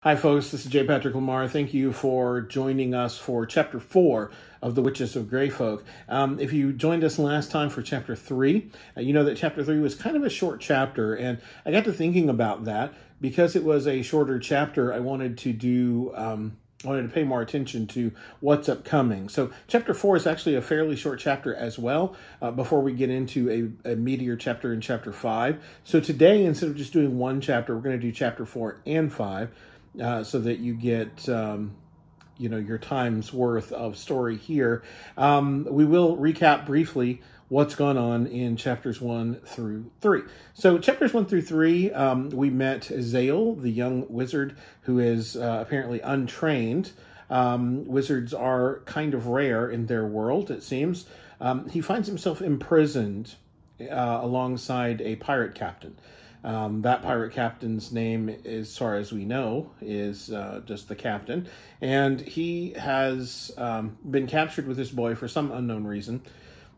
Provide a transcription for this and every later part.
Hi folks, this is J. Patrick Lemarr. Thank you for joining us for Chapter 4 of The Witches of Greyfolk. If you joined us last time for Chapter 3, you know that Chapter 3 was kind of a short chapter, and I got to thinking about that. Because it was a shorter chapter, I wanted to pay more attention to what's upcoming. So Chapter 4 is actually a fairly short chapter as well, before we get into a meatier chapter in Chapter 5. So today, instead of just doing one chapter, we're going to do Chapter 4 and 5. So that you get, your time's worth of story here. We will recap briefly what's gone on in chapters 1 through 3. So chapters 1 through 3, we met Sigil, the young wizard who is apparently untrained. Wizards are kind of rare in their world, it seems. He finds himself imprisoned alongside a pirate captain. That pirate captain's name, as far as we know, is just the captain. And he has been captured with this boy for some unknown reason.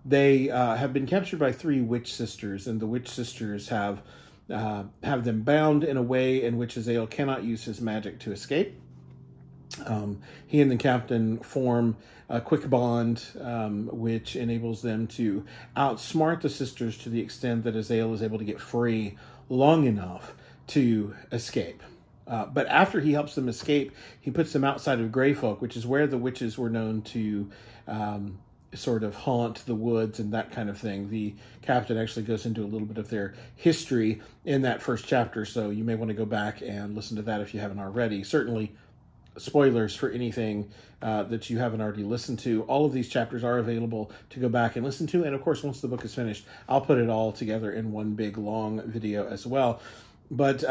They have been captured by 3 witch sisters, and the witch sisters have them bound in a way in which Sigil cannot use his magic to escape. He and the captain form a quick bond, which enables them to outsmart the sisters to the extent that Sigil is able to get free long enough to escape. But after he helps them escape, he puts them outside of Greyfolk, which is where the witches were known to sort of haunt the woods and that kind of thing. The captain actually goes into a little bit of their history in that first chapter, so you may want to go back and listen to that if you haven't already. Certainly, spoilers for anything that you haven't already listened to. All of these chapters are available to go back and listen to, and of course, once the book is finished, I'll put it all together in one big, long video as well. But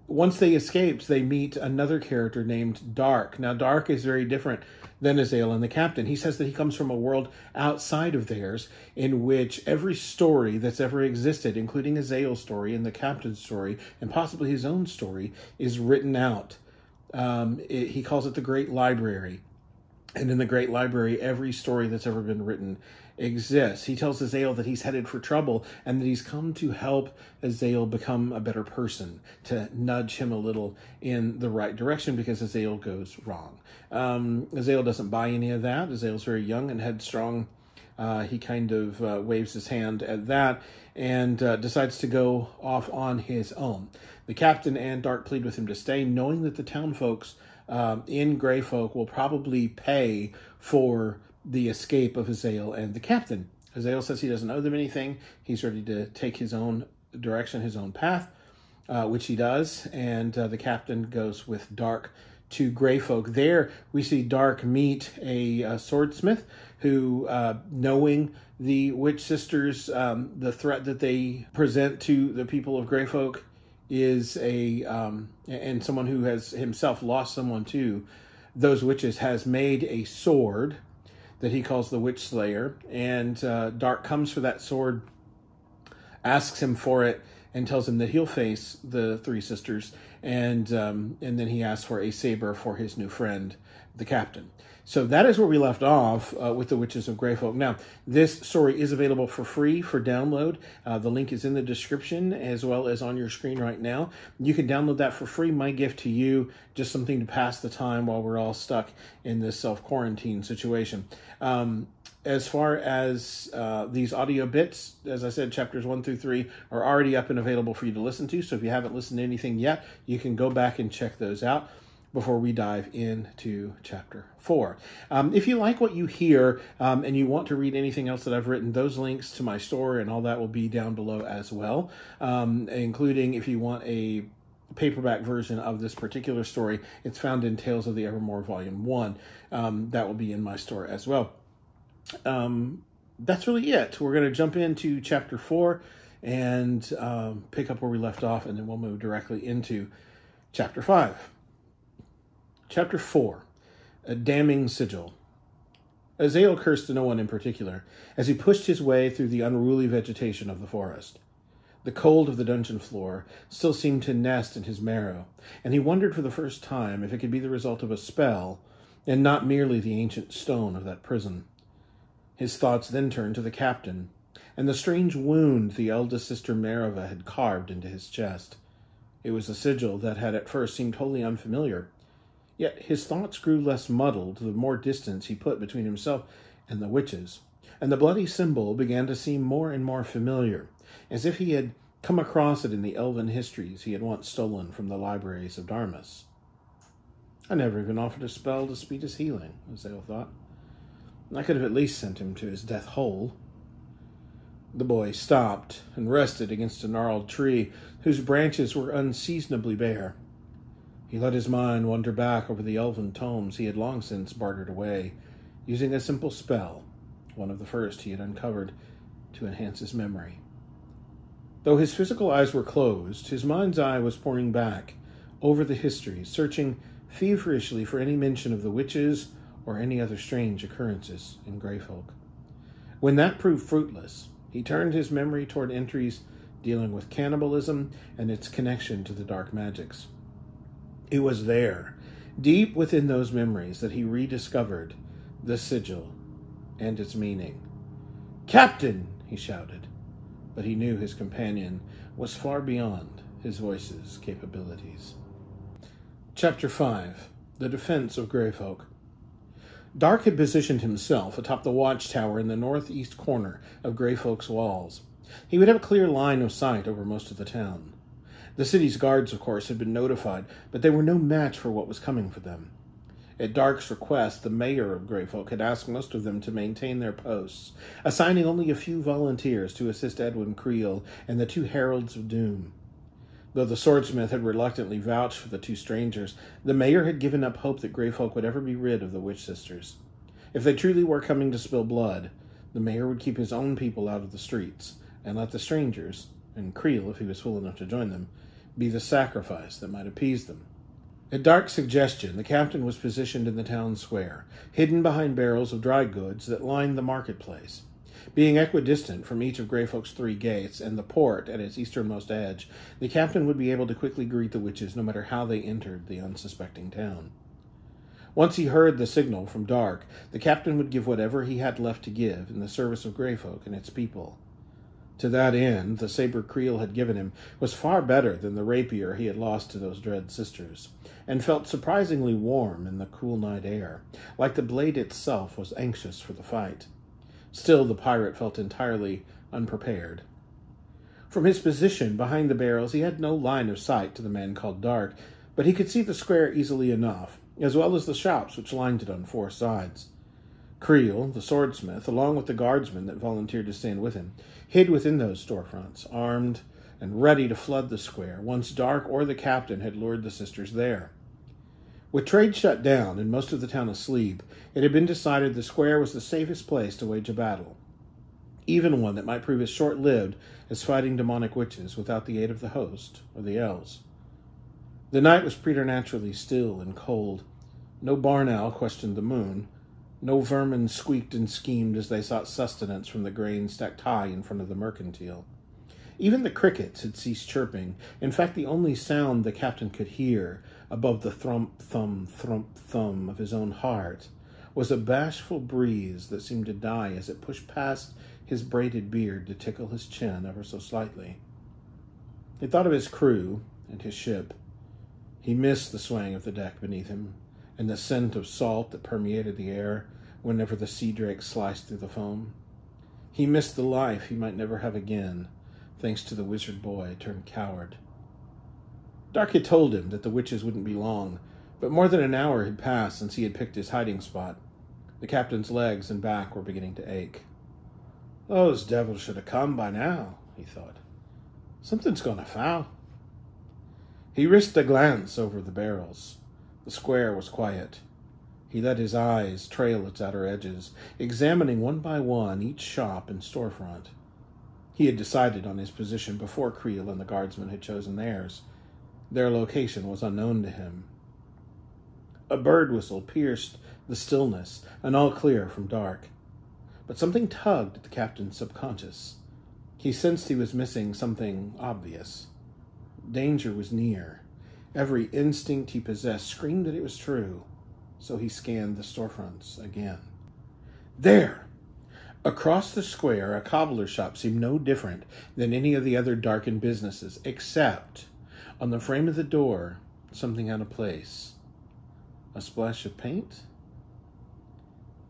once they escaped, they meet another character named Dark. Now, Dark is very different than Sigil and the captain. He says that he comes from a world outside of theirs, in which every story that's ever existed, including Sigil's story and the captain's story, and possibly his own story, is written out. He calls it the Great Library. And in the Great Library, every story that's ever been written exists. He tells Sigil that he's headed for trouble and that he's come to help Sigil become a better person, to nudge him a little in the right direction because Sigil goes wrong. Sigil doesn't buy any of that. Sigil's very young and headstrong. He kind of waves his hand at that and decides to go off on his own. The captain and Dark plead with him to stay, knowing that the town folks in Greyfolk will probably pay for the escape of Sigil and the captain. Sigil says he doesn't owe them anything. He's ready to take his own direction, his own path, which he does, and the captain goes with Dark to Greyfolk. There we see Dark meet a swordsmith who, knowing the witch sisters, the threat that they present to the people of Greyfolk, is and someone who has himself lost someone to those witches, has made a sword that he calls the Witch Slayer, and Dark comes for that sword, asks him for it, and tells him that he'll face the 3 sisters, and then he asks for a saber for his new friend, the captain. So that is where we left off with the Witches of Greyfolk. Now, this story is available for free for download. The link is in the description as well as on your screen right now. You can download that for free. My gift to you, just something to pass the time while we're all stuck in this self-quarantine situation. As far as these audio bits, as I said, chapters 1 through 3 are already up and available for you to listen to. So if you haven't listened to anything yet, you can go back and check those out before we dive into chapter 4. If you like what you hear and you want to read anything else that I've written, those links to my store and all that will be down below as well, including if you want a paperback version of this particular story, it's found in Tales of the Evermore Volume 1. That will be in my store as well. That's really it. We're going to jump into chapter 4 and pick up where we left off, and then we'll move directly into chapter 5. Chapter 4, A Damning Sigil. Sigil cursed no one in particular as he pushed his way through the unruly vegetation of the forest. The cold of the dungeon floor still seemed to nest in his marrow, and he wondered for the first time if it could be the result of a spell and not merely the ancient stone of that prison. His thoughts then turned to the captain, and the strange wound the eldest sister Marova had carved into his chest. It was the sigil that had at first seemed wholly unfamiliar. Yet his thoughts grew less muddled the more distance he put between himself and the witches, and the bloody symbol began to seem more and more familiar, as if he had come across it in the elven histories he had once stolen from the libraries of Darmus. I never even offered a spell to speed his healing, Azale thought. I could have at least sent him to his death hole. The boy stopped and rested against a gnarled tree whose branches were unseasonably bare. He let his mind wander back over the elven tomes he had long since bartered away, using a simple spell, one of the first he had uncovered, to enhance his memory. Though his physical eyes were closed, his mind's eye was poring back over the histories, searching feverishly for any mention of the witches or any other strange occurrences in Greyfolk. When that proved fruitless, he turned his memory toward entries dealing with cannibalism and its connection to the dark magics. It was there, deep within those memories, that he rediscovered the sigil and its meaning. "Captain!" he shouted, but he knew his companion was far beyond his voice's capabilities. Chapter 5. The Defense of Greyfolk. Dark had positioned himself atop the watchtower in the northeast corner of Greyfolk's walls. He would have a clear line of sight over most of the town. The city's guards, of course, had been notified, but they were no match for what was coming for them. At Dark's request, the mayor of Greyfolk had asked most of them to maintain their posts, assigning only a few volunteers to assist Edwin Creel and the two heralds of doom. Though the swordsmith had reluctantly vouched for the two strangers, the mayor had given up hope that Greyfolk would ever be rid of the witch sisters. If they truly were coming to spill blood, the mayor would keep his own people out of the streets, and let the strangers, and Creel, if he was fool enough to join them, be the sacrifice that might appease them. At Dark's suggestion, the captain was positioned in the town square, hidden behind barrels of dry goods that lined the marketplace. Being equidistant from each of Greyfolk's 3 gates and the port at its easternmost edge, the captain would be able to quickly greet the witches no matter how they entered the unsuspecting town. Once he heard the signal from Dark, the captain would give whatever he had left to give in the service of Greyfolk and its people. To that end, the saber Creel had given him was far better than the rapier he had lost to those dread sisters, and felt surprisingly warm in the cool night air, like the blade itself was anxious for the fight. Still, the pirate felt entirely unprepared. From his position behind the barrels, he had no line of sight to the man called Dark, but he could see the square easily enough, as well as the shops which lined it on 4 sides. Creel, the swordsmith, along with the guardsmen that volunteered to stand with him, hid within those storefronts, armed and ready to flood the square once Dark or the captain had lured the sisters there. With trade shut down and most of the town asleep, it had been decided the square was the safest place to wage a battle, even one that might prove as short-lived as fighting demonic witches without the aid of the host or the elves. The night was preternaturally still and cold. No barn owl questioned the moon. No vermin squeaked and schemed as they sought sustenance from the grain stacked high in front of the mercantile. Even the crickets had ceased chirping. In fact, the only sound the captain could hear, above the thump-thump of his own heart, was a bashful breeze that seemed to die as it pushed past his braided beard to tickle his chin ever so slightly. He thought of his crew and his ship. He missed the swaying of the deck beneath him, and the scent of salt that permeated the air whenever the sea drake sliced through the foam. He missed the life he might never have again, thanks to the wizard boy turned coward. Dark had told him that the witches wouldn't be long, but more than an hour had passed since he had picked his hiding spot. The captain's legs and back were beginning to ache. "Those devils should have come by now," he thought. "Something's gone afoul." He risked a glance over the barrels. The square was quiet. He let his eyes trail its outer edges, examining one by one each shop and storefront. He had decided on his position before Creel and the guardsmen had chosen theirs. Their location was unknown to him. A bird whistle pierced the stillness, an all clear from Dark. But something tugged at the captain's subconscious. He sensed he was missing something obvious. Danger was near. Every instinct he possessed screamed that it was true, so he scanned the storefronts again. There! Across the square, a cobbler's shop seemed no different than any of the other darkened businesses, except On the frame of the door, something out of place. A splash of paint?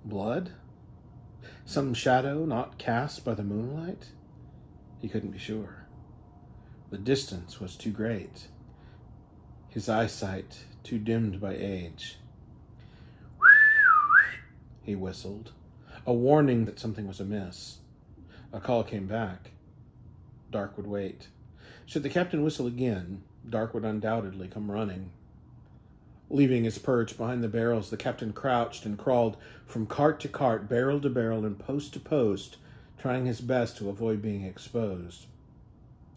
Blood? Some shadow not cast by the moonlight? He couldn't be sure. The distance was too great. His eyesight too dimmed by age. He whistled, a warning that something was amiss. A call came back. Dark would wait. Should the captain whistle again, Dark would undoubtedly come running. Leaving his perch behind the barrels, the captain crouched and crawled from cart to cart, barrel to barrel, and post to post, trying his best to avoid being exposed.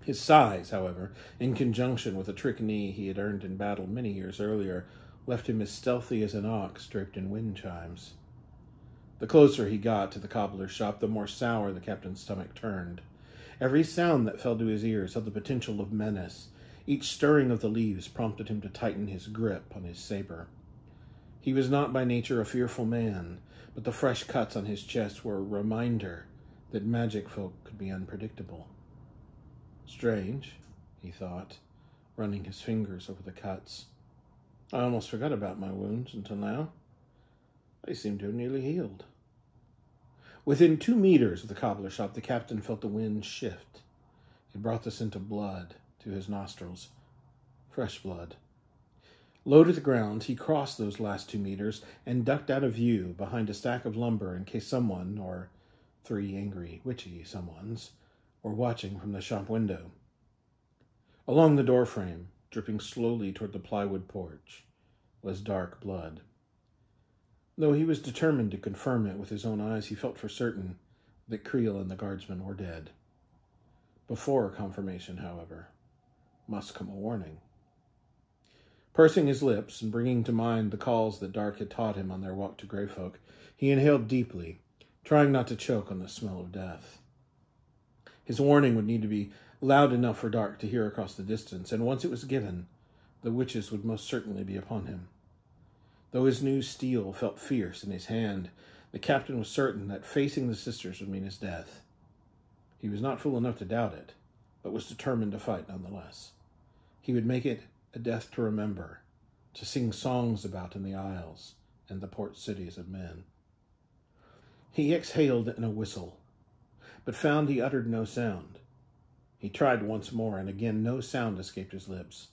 His size, however, in conjunction with a trick knee he had earned in battle many years earlier, left him as stealthy as an ox draped in wind chimes. The closer he got to the cobbler's shop, the more sour the captain's stomach turned. Every sound that fell to his ears held the potential of menace. Each stirring of the leaves prompted him to tighten his grip on his saber. He was not by nature a fearful man, but the fresh cuts on his chest were a reminder that magic folk could be unpredictable. Strange, he thought, running his fingers over the cuts. I almost forgot about my wounds until now. They seem to have nearly healed. Within 2 meters of the cobbler shop, the captain felt the wind shift. It brought the scent of blood to his nostrils. Fresh blood. Low to the ground, he crossed those last 2 meters and ducked out of view behind a stack of lumber in case someone, or 3 angry, witchy someones, were watching from the shop window. Along the doorframe, dripping slowly toward the plywood porch, was dark blood. Though he was determined to confirm it with his own eyes, he felt for certain that Creel and the guardsmen were dead. Before confirmation, however, must come a warning. Pursing his lips and bringing to mind the calls that Dark had taught him on their walk to Greyfolk, he inhaled deeply, trying not to choke on the smell of death. His warning would need to be loud enough for Dark to hear across the distance, and once it was given, the witches would most certainly be upon him. Though his new steel felt fierce in his hand, the captain was certain that facing the sisters would mean his death. He was not fool enough to doubt it, but was determined to fight nonetheless. He would make it a death to remember, to sing songs about in the isles and the port cities of men. He exhaled in a whistle, but found he uttered no sound. He tried once more, and again no sound escaped his lips.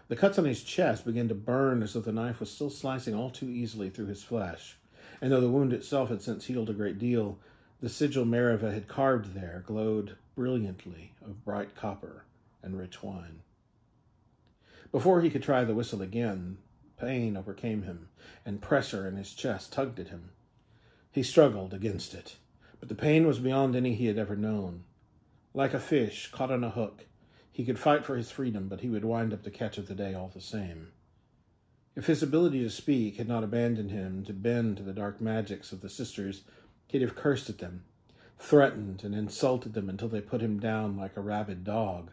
The cuts on his chest began to burn as though the knife was still slicing all too easily through his flesh, and though the wound itself had since healed a great deal, the sigil Mareva had carved there glowed brilliantly of bright copper and rich wine. Before he could try the whistle again, pain overcame him, and pressure in his chest tugged at him. He struggled against it, but the pain was beyond any he had ever known. Like a fish caught on a hook, he could fight for his freedom, but he would wind up the catch of the day all the same. If his ability to speak had not abandoned him to bend to the dark magics of the sisters, he'd have cursed at them, threatened and insulted them until they put him down like a rabid dog.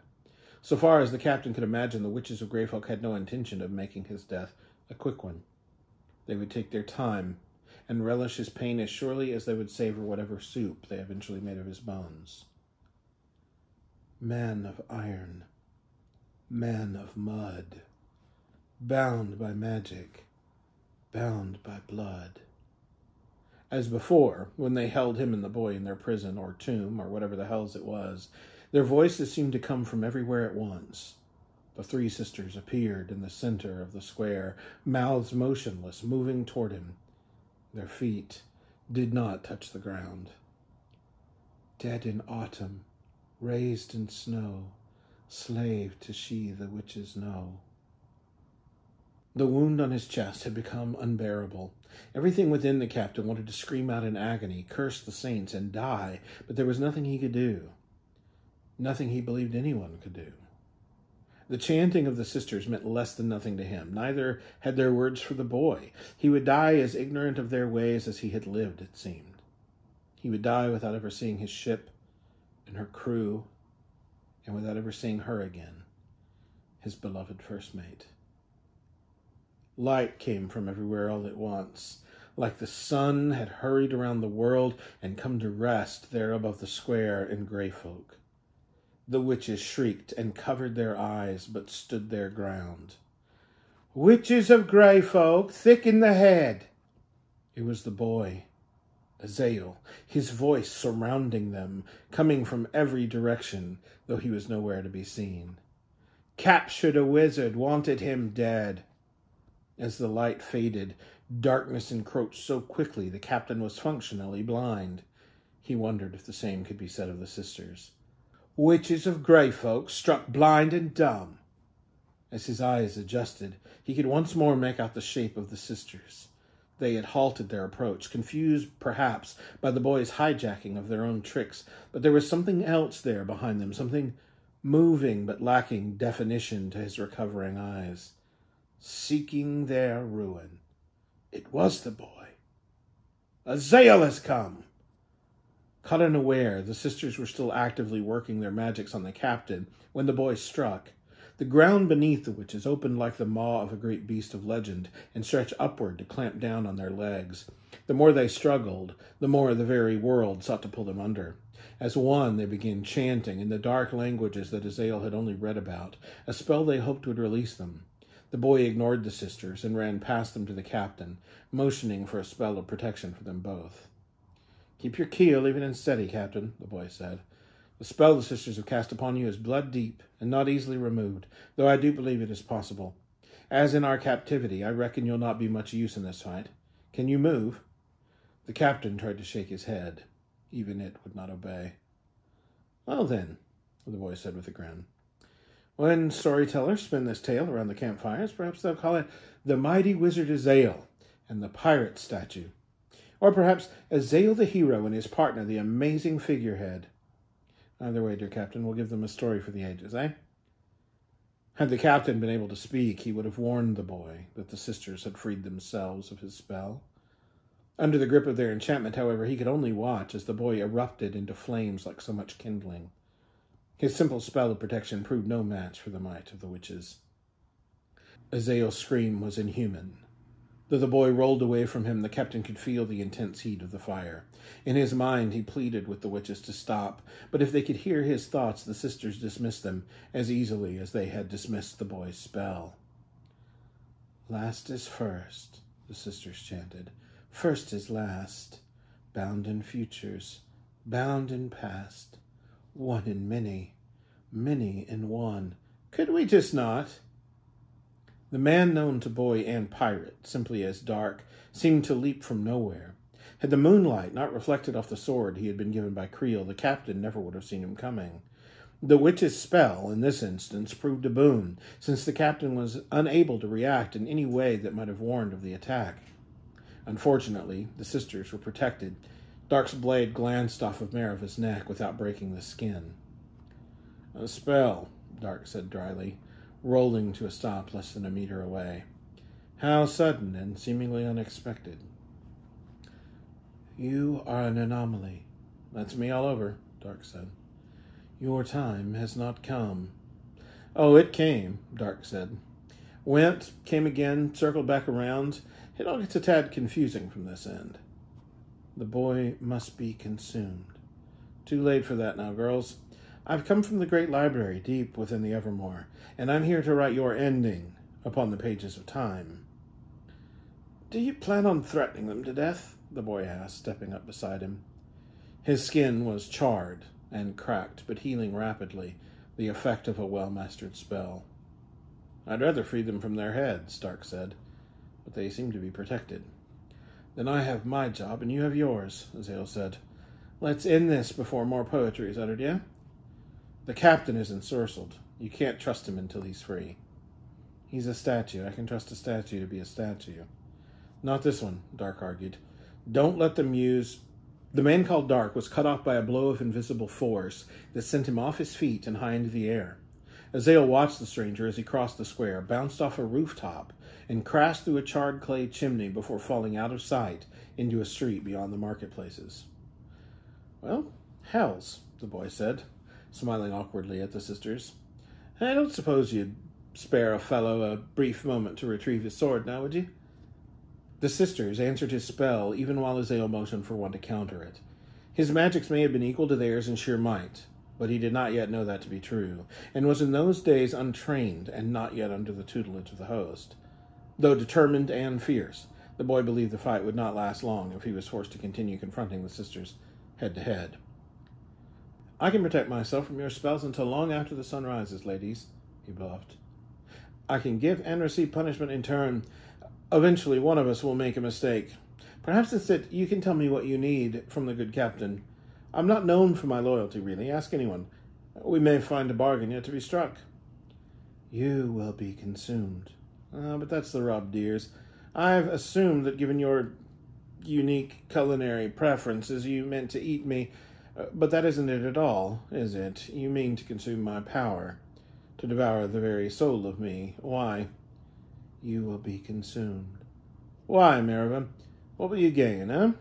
So far as the captain could imagine, the witches of Greyfolk had no intention of making his death a quick one. They would take their time and relish his pain as surely as they would savor whatever soup they eventually made of his bones. Man of iron, man of mud, bound by magic, bound by blood. As before, when they held him and the boy in their prison or tomb or whatever the hells it was, their voices seemed to come from everywhere at once. The 3 sisters appeared in the center of the square, mouths motionless, moving toward him. Their feet did not touch the ground. Dead in autumn, raised in snow, slave to she the witches know. The wound on his chest had become unbearable. Everything within the captain wanted to scream out in agony, curse the saints, and die, but there was nothing he could do. Nothing he believed anyone could do. The chanting of the sisters meant less than nothing to him. Neither had their words for the boy. He would die as ignorant of their ways as he had lived, it seemed. He would die without ever seeing his ship and her crew, and without ever seeing her again, his beloved first mate. Light came from everywhere all at once, like the sun had hurried around the world and come to rest there above the square in Greyfolk. The witches shrieked and covered their eyes, but stood their ground. "Witches of Greyfolk, thick in the head!" It was the boy, Azael, his voice surrounding them, coming from every direction, though he was nowhere to be seen. "Captured a wizard, wanted him dead." As the light faded, darkness encroached so quickly the captain was functionally blind. He wondered if the same could be said of the sisters. "Witches of Greyfolk, struck blind and dumb." As his eyes adjusted, he could once more make out the shape of the sisters. They had halted their approach, confused perhaps by the boy's hijacking of their own tricks, but there was something else there behind them, something moving but lacking definition to his recovering eyes. Seeking their ruin. It was the boy. "Azael has come!" Caught unaware, the sisters were still actively working their magics on the captain when the boy struck. The ground beneath the witches opened like the maw of a great beast of legend and stretched upward to clamp down on their legs. The more they struggled, the more the very world sought to pull them under. As one, they began chanting in the dark languages that Azael had only read about, a spell they hoped would release them. The boy ignored the sisters and ran past them to the captain, motioning for a spell of protection for them both. "Keep your keel even and steady, Captain," the boy said. "The spell the sisters have cast upon you is blood deep and not easily removed, though I do believe it is possible. As in our captivity, I reckon you'll not be much use in this fight. Can you move?" The captain tried to shake his head. Even it would not obey. "Well then," the boy said with a grin. "When storytellers spin this tale around the campfires, perhaps they'll call it The Mighty Wizard Azael and the Pirate Statue. Or perhaps Azael the Hero and his partner, the Amazing Figurehead. Either way, dear Captain, we'll give them a story for the ages, eh?" Had the captain been able to speak, he would have warned the boy that the sisters had freed themselves of his spell. Under the grip of their enchantment, however, he could only watch as the boy erupted into flames like so much kindling. His simple spell of protection proved no match for the might of the witches. Azael's scream was inhuman. Though the boy rolled away from him, the captain could feel the intense heat of the fire. In his mind, he pleaded with the witches to stop, but if they could hear his thoughts, the sisters dismissed them as easily as they had dismissed the boy's spell. "Last is first," the sisters chanted. "First is last. Bound in futures, bound in past. One in many, many in one. Could we just not?" The man known to boy and pirate, simply as Dark, seemed to leap from nowhere. Had the moonlight not reflected off the sword he had been given by Creel, the captain never would have seen him coming. The witch's spell, in this instance, proved a boon, since the captain was unable to react in any way that might have warned of the attack. Unfortunately, the sisters were protected. Dark's blade glanced off of Marava's neck without breaking the skin. "A spell," Dark said dryly, rolling to a stop less than a meter away. "How sudden and seemingly unexpected." "You are an anomaly." "That's me all over," Dark said. "Your time has not come." "Oh, it came," Dark said. "Went, came again, circled back around. It all gets a tad confusing from this end." "The boy must be consumed." "Too late for that now, girls. I've come from the great library deep within the Evermore, and I'm here to write your ending upon the pages of time." "Do you plan on threatening them to death?" the boy asked, stepping up beside him. His skin was charred and cracked, but healing rapidly, the effect of a well-mastered spell. "I'd rather free them from their heads," Dark said, "but they seem to be protected." "Then I have my job and you have yours," Azael said. "Let's end this before more poetry is uttered, yeah? The captain is ensorcelled. You can't trust him until he's free." "He's a statue. I can trust a statue to be a statue." "Not this one," Dark argued. "Don't let them use..." The man called Dark was cut off by a blow of invisible force that sent him off his feet and high into the air. Azael watched the stranger as he crossed the square, bounced off a rooftop, and crashed through a charred clay chimney before falling out of sight into a street beyond the marketplaces. "Well, hells," the boy said, smiling awkwardly at the sisters. "I don't suppose you'd spare a fellow a brief moment to retrieve his sword, now, would you?" The sisters answered his spell, even while Azael motioned for one to counter it. His magics may have been equal to theirs in sheer might, But he did not yet know that to be true, and was in those days untrained and not yet under the tutelage of the host. Though determined and fierce, the boy believed the fight would not last long if he was forced to continue confronting the sisters head-to-head. "I can protect myself from your spells until long after the sun rises, ladies," he bluffed. "I can give and receive punishment in turn. Eventually, one of us will make a mistake. Perhaps instead you can tell me what you need from the good captain. I'm not known for my loyalty, really. Ask anyone. We may find a bargain yet to be struck." "You will be consumed." But that's the rub, dears. I've assumed that given your unique culinary preferences, you meant to eat me. But that isn't it at all, is it? You mean to consume my power, to devour the very soul of me. Why? You will be consumed. Why, Minerva? What will you gain, eh?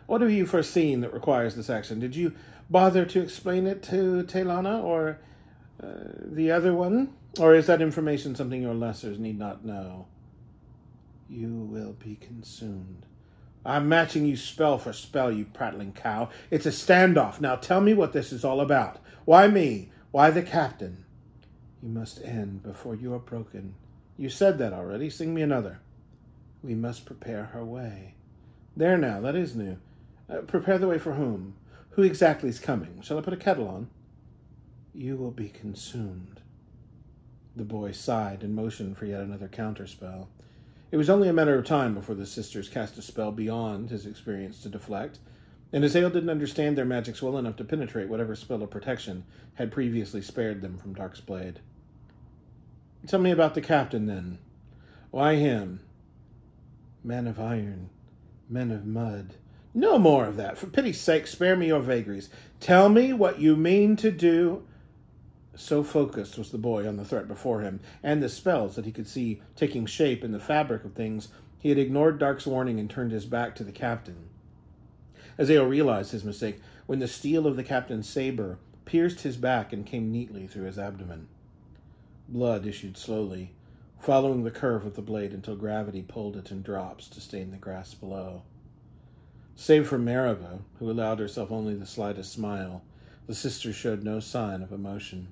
What have you foreseen that requires this action? Did you bother to explain it to Telana or the other one? Or is that information something your lessers need not know? You will be consumed. I'm matching you spell for spell, you prattling cow. It's a standoff. Now tell me what this is all about. Why me? Why the captain? You must end before you are broken. You said that already. Sing me another. We must prepare her way. There now, that is new. Prepare the way for whom? Who exactly is coming? Shall I put a kettle on? You will be consumed. The boy sighed and motioned for yet another counterspell. It was only a matter of time before the sisters cast a spell beyond his experience to deflect, and Azael didn't understand their magics well enough to penetrate whatever spell of protection had previously spared them from Dark's blade. Tell me about the captain, then. Why him? Men of iron, men of mud. No more of that. For pity's sake, spare me your vagaries. Tell me what you mean to do. So focused was the boy on the threat before him, and the spells that he could see taking shape in the fabric of things, he had ignored Dark's warning and turned his back to the captain. Azael realized his mistake when the steel of the captain's saber pierced his back and came neatly through his abdomen. Blood issued slowly, following the curve of the blade until gravity pulled it in drops to stain the grass below. Save for Minerva, who allowed herself only the slightest smile, the sisters showed no sign of emotion.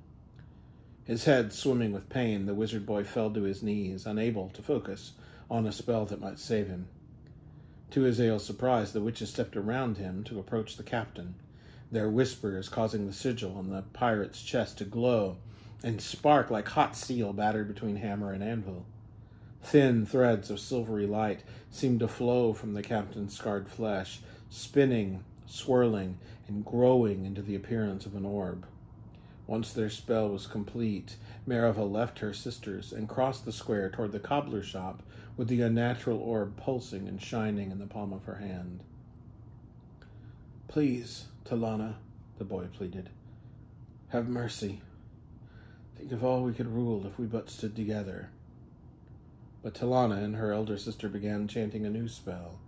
His head swimming with pain, the wizard boy fell to his knees, unable to focus on a spell that might save him. To Azael's surprise, the witches stepped around him to approach the captain, their whispers causing the sigil on the pirate's chest to glow and spark like hot steel battered between hammer and anvil. Thin threads of silvery light seemed to flow from the captain's scarred flesh, spinning, swirling, and growing into the appearance of an orb. Once their spell was complete, Minerva left her sisters and crossed the square toward the cobbler's shop with the unnatural orb pulsing and shining in the palm of her hand. "Please, Telana," the boy pleaded. "Have mercy. Think of all we could rule if we but stood together." But Telana and her elder sister began chanting a new spell,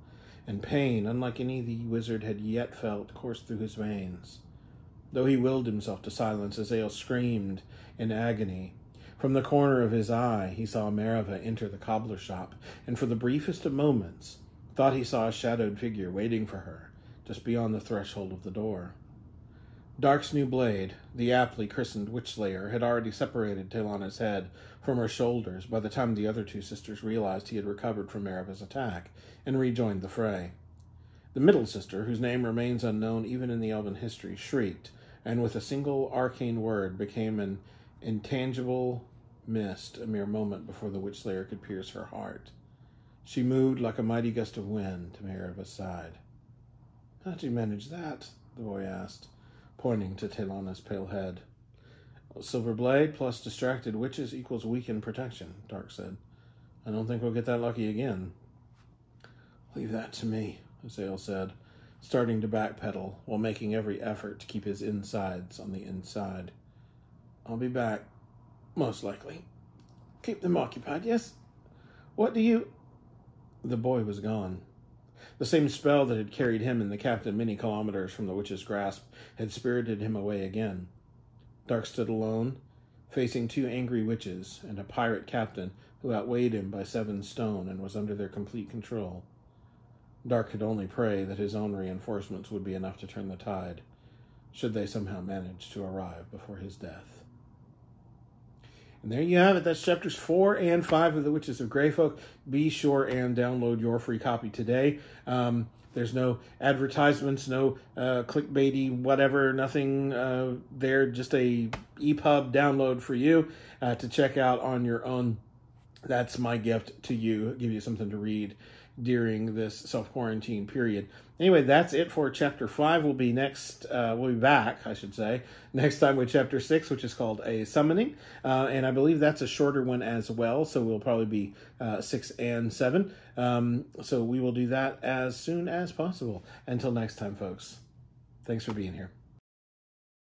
and pain, unlike any the wizard had yet felt, coursed through his veins. Though he willed himself to silence, Azael screamed in agony. From the corner of his eye, he saw Minerva enter the cobbler shop, and for the briefest of moments, thought he saw a shadowed figure waiting for her, just beyond the threshold of the door. Dark's new blade, the aptly christened Witch-Slayer, had already separated Telana's head from her shoulders by the time the other two sisters realized he had recovered from Minerva's attack and rejoined the fray. The middle sister, whose name remains unknown even in the elven history, shrieked, and with a single arcane word became an intangible mist a mere moment before the Witch-Slayer could pierce her heart. She moved like a mighty gust of wind to Minerva's side. "How'd you manage that?" the boy asked, pointing to Telana's pale head. "Silver blade plus distracted witches equals weakened protection," Dark said. "I don't think we'll get that lucky again." "Leave that to me," Azael said, starting to backpedal while making every effort to keep his insides on the inside. "I'll be back, most likely. Keep them occupied, yes? What do you—" The boy was gone. The same spell that had carried him and the captain many kilometers from the witch's grasp had spirited him away again. Dark stood alone, facing two angry witches and a pirate captain who outweighed him by 7 stone and was under their complete control. Dark could only pray that his own reinforcements would be enough to turn the tide. should they somehow manage to arrive before his death. And there you have it. That's chapters 4 and 5 of The Witches of Greyfolk. Be sure and download your free copy today. There's no advertisements, no clickbaity, whatever, nothing there. Just a EPUB download for you to check out on your own. That's my gift to you. Give you something to read during this self-quarantine period. Anyway, that's it for chapter 5. We'll be back, I should say, next time with chapter 6, which is called A Summoning. And I believe that's a shorter one as well, so we'll probably be 6 and 7. So we will do that as soon as possible. Until next time, folks. Thanks for being here.